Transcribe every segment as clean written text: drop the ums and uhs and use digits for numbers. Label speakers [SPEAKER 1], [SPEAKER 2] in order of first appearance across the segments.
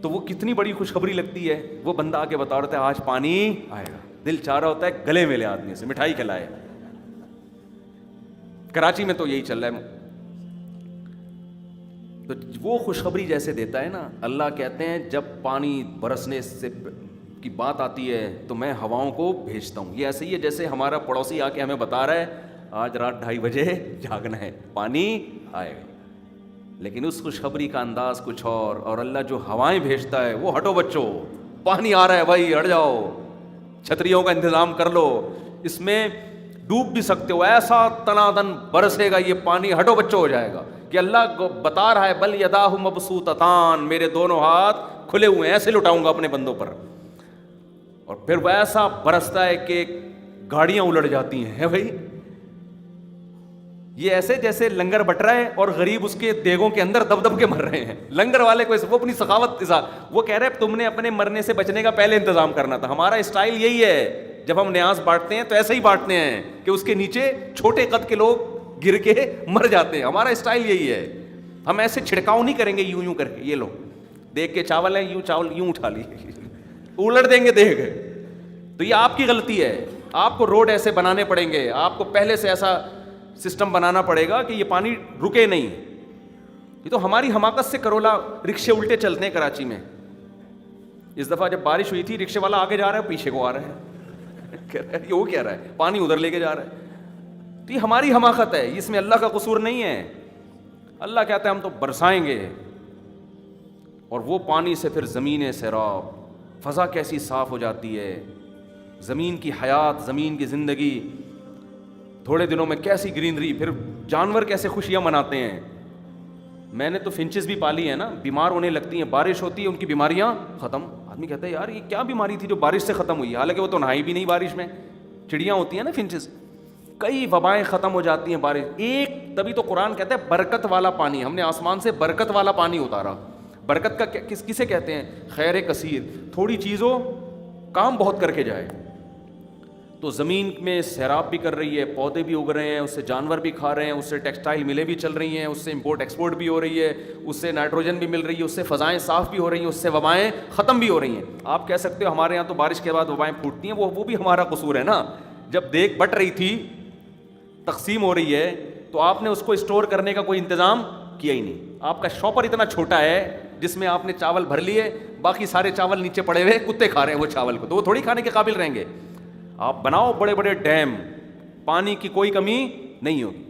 [SPEAKER 1] تو وہ کتنی بڑی خوشخبری لگتی ہے. وہ بندہ آ کے بتا رہا ہے آج پانی آئے گا, دل چاہ رہا ہوتا ہے گلے ملے آدمی سے, مٹھائی کھلائے. کراچی میں تو یہی چل رہا ہے. تو وہ خوشخبری جیسے دیتا ہے نا, اللہ کہتے ہیں جب پانی برسنے سے کی بات آتی ہے تو میں ہواؤں کو بھیجتا ہوں. یہ ایسے ہی ہے جیسے ہمارا پڑوسی آ کے ہمیں بتا رہا ہے آج رات 2:30 بجے جاگنا ہے, پانی آئے گا. لیکن اس خوشخبری کا انداز کچھ اور اللہ جو ہوائیں بھیجتا ہے وہ ہٹو بچوں, پانی آ رہا ہے بھائی ہٹ جاؤ, چھتریوں کا انتظام کر لو, اس میں ڈوب بھی سکتے ہو, ایسا تنادن برسے گا یہ پانی, ہٹو بچوں ہو جائے گا. کہ اللہ بتا رہا ہے بل یداہ مبسوطتان, میرے دونوں ہاتھ کھلے ہوئے ہیں, ایسے لٹاؤں گا اپنے بندوں پر. اور پھر وہ ایسا برستا ہے کہ گاڑیاں الٹ جاتی ہیں بھائی. یہ ایسے جیسے لنگر بٹ رہا ہے اور غریب اس کے دیگوں کے اندر دب دب کے مر رہے ہیں. لنگر والے کو وہ اپنی سخاوت کے ساتھ وہ کہہ رہے تم نے اپنے مرنے سے بچنے کا پہلے انتظام کرنا تھا. ہمارا اسٹائل یہی ہے, جب ہم نیاز بانٹتے ہیں تو ایسے ہی بانٹتے ہیں کہ اس کے نیچے چھوٹے قد کے لوگ گر کے مر جاتے ہیں. ہمارا اسٹائل یہی ہے, ہم ایسے چھڑکاؤ نہیں کریں گے یوں یوں کر کے, یہ لو دیکھ کے چاول ہے یوں چاول یوں اٹھا لی, الٹ دیں گے دیکھ. تو یہ آپ کی غلطی ہے. آپ کو روڈ ایسے بنانے پڑیں گے, آپ کو پہلے سے ایسا سسٹم بنانا پڑے گا کہ یہ پانی رکے نہیں. یہ تو ہماری حماقت سے کرولا رکشے الٹے چلتے ہیں کراچی میں. اس دفعہ جب بارش ہوئی تھی رکشے والا آگے جا رہا ہے پیچھے کو آ رہا ہے, کہہ رہا ہے یہ وہ کہہ رہا ہے پانی ادھر لے کے جا رہا ہے. تو یہ ہماری حماقت ہے, اس میں اللہ کا قصور نہیں ہے. اللہ کہتا ہے ہم تو برسائیں گے, اور وہ پانی سے پھر زمینیں سیراب, فضا کیسی صاف ہو جاتی ہے, زمین کی حیات, زمین کی زندگی, تھوڑے دنوں میں کیسی گرینری, پھر جانور کیسے خوشیاں مناتے ہیں. میں نے تو فنچز بھی پالی ہیں نا, بیمار ہونے لگتی ہیں, بارش ہوتی ہے ان کی بیماریاں ختم. آدمی کہتا ہے یار یہ کیا بیماری تھی جو بارش سے ختم ہوئی, حالانکہ وہ تو نہائی بھی نہیں بارش میں. چڑیاں ہوتی ہیں نا فنچز, کئی وبائیں ختم ہو جاتی ہیں بارش ایک. تبھی تو قرآن کہتا ہے برکت والا پانی, ہم نے آسمان سے برکت والا پانی اتارا. برکت کا کسے کہتے ہیں؟ خیر کثیر, تھوڑی چیز ہو کام بہت کر کے جائے. تو زمین میں سیراب بھی کر رہی ہے, پودے بھی اگ رہے ہیں, اس سے جانور بھی کھا رہے ہیں, اس سے ٹیکسٹائل ملیں بھی چل رہی ہیں, اس سے امپورٹ ایکسپورٹ بھی ہو رہی ہے, اس سے نائٹروجن بھی مل رہی ہے, اس سے فضائیں صاف بھی ہو رہی ہیں, اس سے وبائیں ختم بھی ہو رہی ہیں. آپ کہہ سکتے ہو ہمارے یہاں تو بارش کے بعد وبائیں پھوٹتی ہیں, وہ بھی ہمارا قصور ہے نا. جب دیکھ بٹ رہی تھی, تقسیم ہو رہی ہے, تو آپ نے اس کو اسٹور کرنے کا کوئی انتظام کیا ہی نہیں. آپ کا شاپر اتنا چھوٹا ہے جس میں آپ نے چاول بھر لیے, باقی سارے چاول نیچے پڑے ہوئے, کتے کھا رہے ہیں وہ چاول کو, تو وہ تھوڑی کھانے کے قابل رہیں گے. آپ بناؤ بڑے بڑے ڈیم, پانی کی کوئی کمی نہیں ہوگی.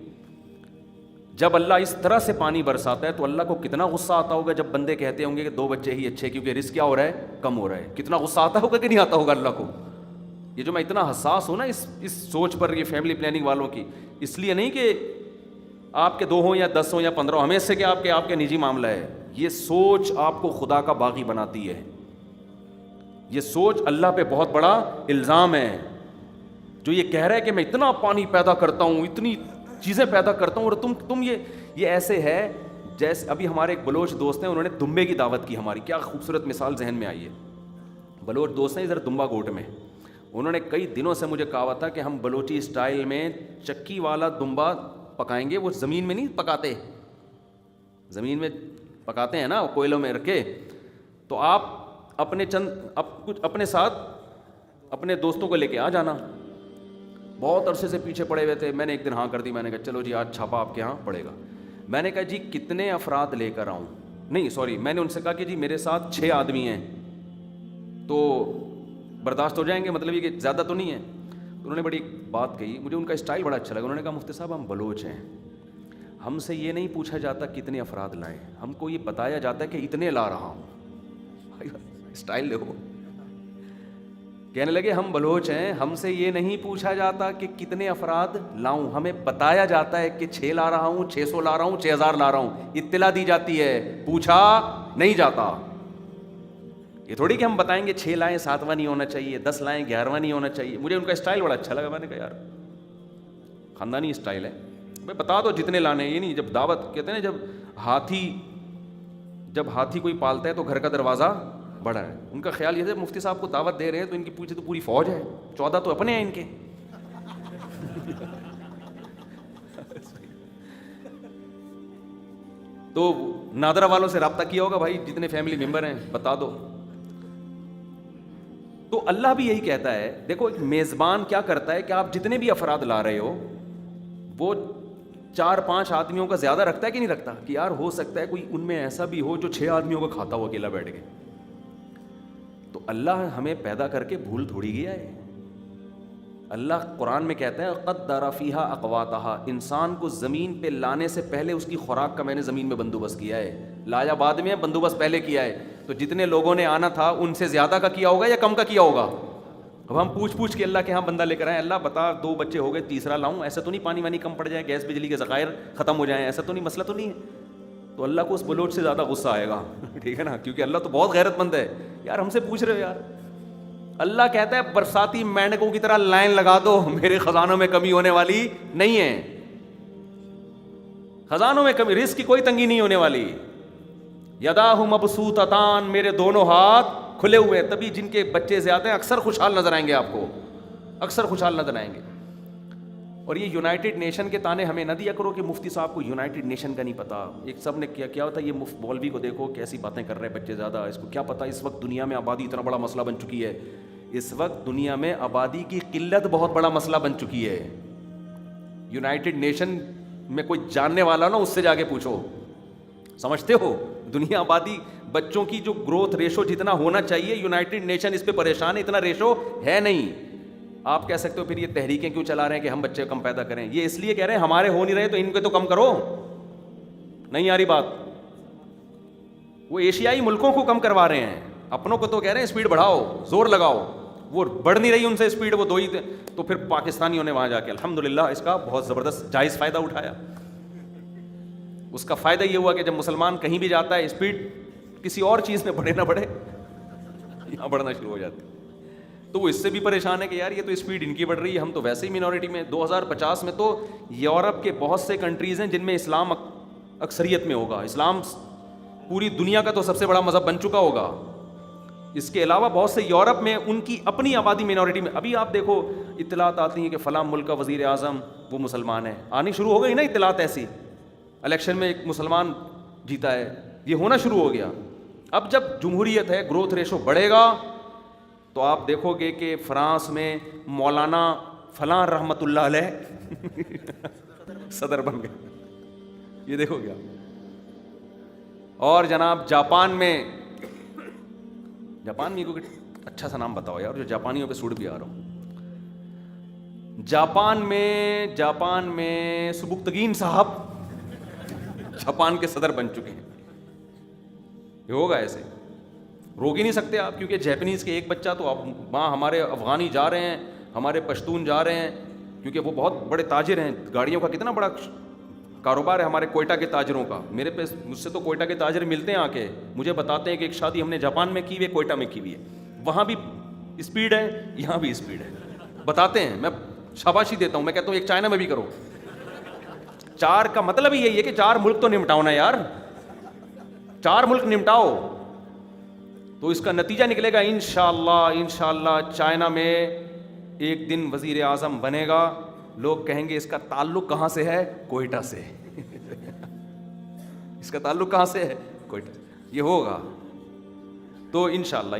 [SPEAKER 1] جب اللہ اس طرح سے پانی برساتا ہے تو اللہ کو کتنا غصہ آتا ہوگا جب بندے کہتے ہوں گے کہ 2 بچے ہی اچھے, کیونکہ رزق کیا ہو رہا ہے, کم ہو رہا ہے. کتنا غصہ آتا ہوگا کہ نہیں آتا ہوگا اللہ کو. یہ جو میں اتنا حساس ہوں نا اس سوچ پر, یہ فیملی پلاننگ والوں کی, اس لیے نہیں کہ آپ کے 2 ہوں یا 10 ہوں یا 15 ہوں, ہمیں سے کہ آپ کے نجی معاملہ ہے. یہ سوچ آپ کو خدا کا باغی بناتی ہے. یہ سوچ اللہ پہ بہت بڑا الزام ہے. جو یہ کہہ رہا ہے کہ میں اتنا پانی پیدا کرتا ہوں, اتنی چیزیں پیدا کرتا ہوں, اور تم یہ ایسے ہے جیسے ابھی ہمارے ایک بلوچ دوست ہیں, انہوں نے دمبے کی دعوت کی ہماری. کیا خوبصورت مثال ذہن میں آئی ہے. بلوچ دوست ہیں ادھر دمبا گوٹ میں, انہوں نے کئی دنوں سے مجھے کہا تھا کہ ہم بلوچی اسٹائل میں چکی والا دمبا پکائیں گے. وہ زمین میں نہیں پکاتے, زمین میں پکاتے ہیں نا کوئلوں میں رکھ کے. تو آپ اپنے کچھ اپنے ساتھ اپنے دوستوں کو لے کے آ جانا. بہت عرصے سے پیچھے پڑے ہوئے تھے. میں نے ایک دن ہاں کر دی, میں نے کہا چلو جی آج چھاپا آپ کے یہاں پڑے گا. میں نے کہا جی کتنے افراد لے کر آؤں, نہیں سوری, میں نے ان سے کہا کہ جی میرے ساتھ 6 آدمی ہیں تو برداشت ہو جائیں گے, مطلب یہ کہ زیادہ تو نہیں ہے. انہوں نے بڑی بات کہی, مجھے ان کا اسٹائل بڑا اچھا لگا. انہوں نے کہا مفتی صاحب ہم بلوچ ہیں, ہم سے یہ نہیں پوچھا جاتا کتنے افراد لائیں, ہم کو یہ بتایا جاتا ہے کہ اتنے لا رہا ہوں. اسٹائل دیکھو. کہنے لگے ہم بلوچ ہیں, ہم سے یہ نہیں پوچھا جاتا کہ کتنے افراد لاؤں, ہمیں بتایا جاتا ہے کہ 6 لا رہا ہوں, 600 لا رہا ہوں, 6000 لا رہا ہوں. اطلاع دی جاتی ہے, پوچھا نہیں جاتا. یہ تھوڑی کہ ہم بتائیں گے 6 لائیں 7واں نہیں ہونا چاہیے, 10 لائیں 11واں نہیں ہونا چاہیے. مجھے ان کا اسٹائل بڑا اچھا لگا. میں نے کہا یار خاندانی اسٹائل ہے, میں بتا دو جتنے لانے. یہ نہیں جب دعوت کہتے ہیں نا, جب ہاتھی کوئی پالتا ہے تو گھر کا دروازہ بڑا ہے. ان کا خیال یہ ہے مفتی صاحب کو دعوت دے رہے ہیں تو ان کے پیچھے تو پوری فوج ہے, 14 تو اپنے ہیں ان کے. تو نادرا والوں سے رابطہ کیا ہوگا بھائی جتنے فیملی ممبر ہیں بتا دو. تو اللہ بھی یہی کہتا ہے, دیکھو ایک میزبان کیا کرتا ہے کہ آپ جتنے بھی افراد لا رہے ہو وہ 4-5 آدمیوں کا زیادہ رکھتا ہے کہ نہیں رکھتا, کہ یار ہو سکتا ہے کوئی ان میں ایسا بھی ہو جو 6 آدمیوں کا کھاتا ہو اکیلا بیٹھ کے. تو اللہ ہمیں پیدا کر کے بھول تھوڑی گیا ہے. اللہ قرآن میں کہتا ہے قدر فیہا اقواتہا, انسان کو زمین پہ لانے سے پہلے اس کی خوراک کا میں نے زمین میں بندوبست کیا ہے. لایا بعد میں, بندوبست پہلے کیا ہے. تو جتنے لوگوں نے آنا تھا ان سے زیادہ کا کیا ہوگا یا کم کا کیا ہوگا؟ اب ہم پوچھ کے اللہ کے ہاں بندہ لے کر آئے, اللہ بتا 2 بچے ہو گئے تیسرا لاؤں, ایسا تو نہیں پانی وانی کم پڑ جائے, گیس بجلی کے ذخائر ختم ہو جائیں, ایسا تو نہیں, مسئلہ تو نہیں ہے. تو اللہ کو اس بلوچ سے زیادہ غصہ آئے گا, ٹھیک ہے نا, کیونکہ اللہ تو بہت غیرت مند ہے. یار ہم سے پوچھ رہے ہو یار, اللہ کہتا ہے برساتی مینڈکوں کی طرح لائن لگا دو, میرے خزانوں میں کمی ہونے والی نہیں ہے. خزانوں میں کمی, رزق کی کوئی تنگی نہیں ہونے والی. یداہ مبسوطتان, میرے دونوں ہاتھ کھلے ہوئے. تبھی جن کے بچے زیادہ ہیں اکثر خوشحال نظر آئیں گے آپ کو, اکثر خوشحال نظر آئیں گے. اور یہ یونائٹڈ نیشن کے تانے ہمیں نہ دیا کرو کہ مفتی صاحب کو یونائٹڈ نیشن کا نہیں پتا. ایک سب نے کیا ہوتا ہے, یہ مولوی کو دیکھو کیسی باتیں کر رہے ہیں, بچے زیادہ, اس کو کیا پتا اس وقت دنیا میں آبادی اتنا بڑا مسئلہ بن چکی ہے. اس وقت دنیا میں آبادی کی قلت بہت بڑا مسئلہ بن چکی ہے. یونائٹڈ نیشن میں کوئی جاننے والا نا, اس سے جا کے پوچھو, سمجھتے ہو دنیا آبادی بچوں کی جو گروتھ ریشو جتنا ہونا چاہیے, یونائٹڈ نیشن اس پہ پریشان ہے, اتنا ریشو ہے نہیں. آپ کہہ سکتے ہو پھر یہ تحریکیں کیوں چلا رہے ہیں کہ ہم بچے کم پیدا کریں. یہ اس لیے کہہ رہے ہیں ہمارے ہو نہیں رہے تو ان کے تو کم کرو. نہیں آ رہی بات؟ وہ ایشیائی ملکوں کو کم کروا رہے ہیں, اپنوں کو تو کہہ رہے ہیں اسپیڈ بڑھاؤ, زور لگاؤ. وہ بڑھ نہیں رہی ان سے اسپیڈ, وہ 2 ہی. تو پھر پاکستانیوں نے وہاں جا کے الحمدللہ اس کا بہت زبردست جائز فائدہ اٹھایا. اس کا فائدہ یہ ہوا کہ جب مسلمان کہیں بھی جاتا ہے اسپیڈ کسی اور چیز میں بڑھے نہ بڑھے, یہاں بڑھنا شروع ہو جاتی. تو وہ اس سے بھی پریشان ہے کہ یار یہ تو اسپیڈ ان کی بڑھ رہی ہے, ہم تو ویسے ہی مینورٹی میں. 2050 میں تو یورپ کے بہت سے کنٹریز ہیں جن میں اسلام اکثریت میں ہوگا. اسلام پوری دنیا کا تو سب سے بڑا مذہب بن چکا ہوگا. اس کے علاوہ بہت سے یورپ میں ان کی اپنی آبادی مینورٹی میں. ابھی آپ دیکھو اطلاعات آتی ہیں کہ فلاں ملک کا وزیر اعظم وہ مسلمان ہے, آنی شروع ہو گئی نا اطلاعات ایسی. الیکشن میں ایک مسلمان جیتا ہے, یہ ہونا شروع ہو گیا. اب جب جمہوریت ہے, گروتھ ریشو بڑھے گا, تو آپ دیکھو گے کہ فرانس میں مولانا فلاں رحمت اللہ علیہ صدر بن گئے, یہ دیکھو گیا. اور جناب جاپان میں کوئی اچھا سا نام بتاؤ یار جو جاپانیوں پہ سوٹ بھی آ رہا ہوں. جاپان میں سبکتگین صاحب جاپان کے صدر بن چکے ہیں. یہ ہوگا ایسے, روک ہی نہیں سکتے آپ, کیونکہ جیپنیز کے ایک بچہ تو اب وہاں ہمارے افغانی جا رہے ہیں, ہمارے پشتون جا رہے ہیں, کیونکہ وہ بہت بڑے تاجر ہیں. گاڑیوں کا کتنا بڑا کاروبار ہے ہمارے کوئٹہ کے تاجروں کا. مجھ سے تو کوئٹہ کے تاجر ملتے ہیں آ کے, مجھے بتاتے ہیں کہ ایک شادی ہم نے جاپان میں کی ہوئی ہے, کوئٹہ میں کی ہوئی ہے, وہاں بھی اسپیڈ ہے, یہاں بھی اسپیڈ ہے. بتاتے ہیں, میں شاباشی دیتا ہوں, میں کہتا ہوں ایک چائنا میں بھی کرو. 4 کا مطلب ہی یہی ہے کہ 4 ملک تو نمٹاؤ نا یار, 4 ملک نمٹاؤ. تو اس کا نتیجہ نکلے گا انشاءاللہ چائنا میں ایک دن وزیر اعظم بنے گا, لوگ کہیں گے اس کا تعلق کہاں سے ہے, کوئٹہ سے. اس کا تعلق کہاں سے ہے, کوئٹہ. یہ ہوگا تو انشاءاللہ